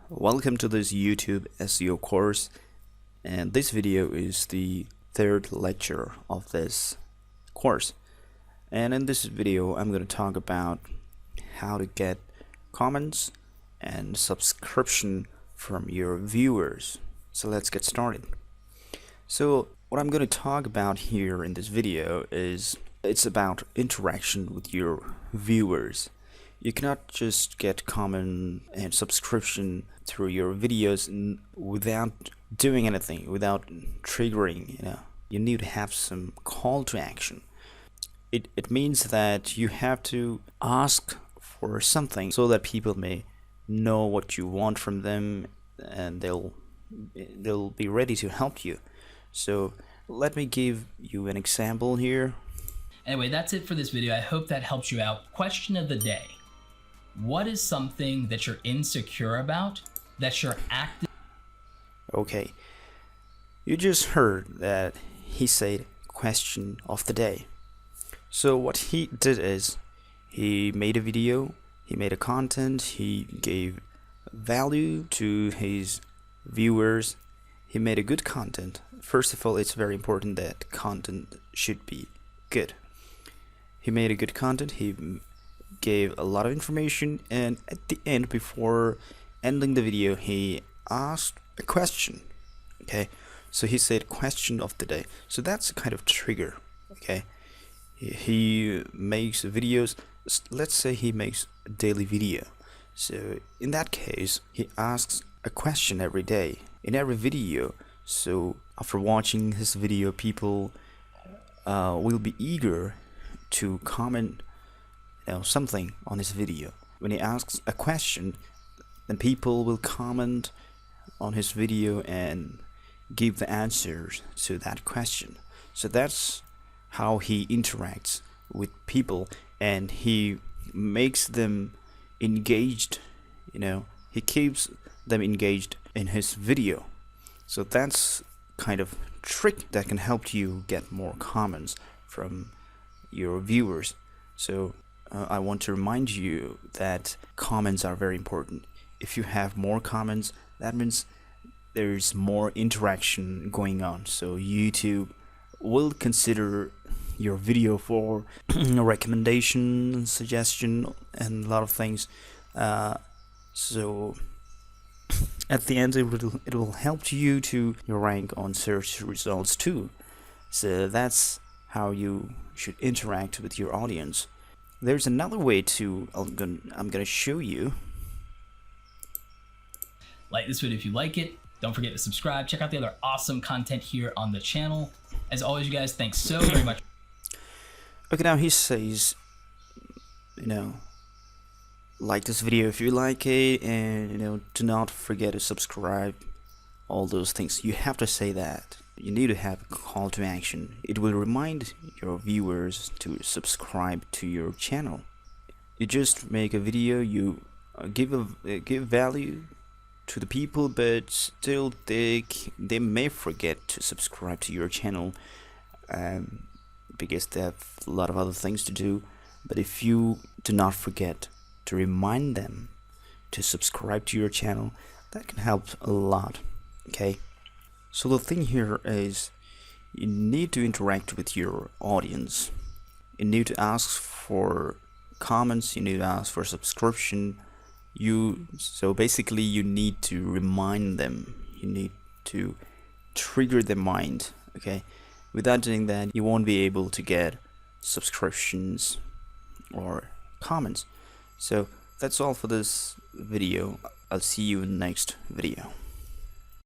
Welcome to this YouTube SEO course, and this video is the third lecture of this course. And in this video I'm going to talk about how to get comments and subscription from your viewers. So let's get started. So what I'm going to talk about here in this video is it's about interaction with your viewers. You cannot just get comment and subscription through your videos without doing anything, without triggering. You need to have some call to action. It means that you have to ask for something so that people may know what you want from them, and they'll be ready to help you. So let me give you an example here. Anyway, that's it for this video. I hope that helps you out. Question of the day. What is something that you're insecure about that you're active? Okay, you just heard that he said question of the day. So what he did is he made a video, he made a content, he gave value to his viewers, he made a good content. First of all, it's very important that content should be good. He made a good content, he gave a lot of information, and at the end, before ending the video, he asked a question. Okay, so he said question of the day. So that's a kind of trigger. Okay, he makes videos. Let's say he makes a daily video. So in that case, he asks a question every day in every video. So after watching his video, people will be eager to comment something on his video. When he asks a question, then people will comment on his video and give the answers to that question. So that's how he interacts with people, and he makes them engaged. He keeps them engaged in his video. So that's kind of trick that can help you get more comments from your viewers. So I want to remind you that comments are very important. If you have more comments, that means there's more interaction going on. So YouTube will consider your video for recommendation, suggestion, and a lot of things. So at the end, it will help you to rank on search results too. So that's how you should interact with your audience. There's another way to, I'm gonna show you. Like this video if you like it. Don't forget to subscribe. Check out the other awesome content here on the channel. As always, you guys, thanks so very much. Okay, now he says, like this video if you like it, and do not forget to subscribe. All those things, you have to say that. You need to have a call to action. It will remind your viewers to subscribe to your channel. You just make a video, you give value to the people, but still they may forget to subscribe to your channel because they have a lot of other things to do. But if you do not forget to remind them to subscribe to your channel, that can help a lot. Okay, so the thing here is you need to interact with your audience. You need to ask for comments, you need to ask for subscription. So basically you need to remind them, you need to trigger their mind. Okay, without doing that, you won't be able to get subscriptions or comments. So that's all for this video. I'll see you in the next video.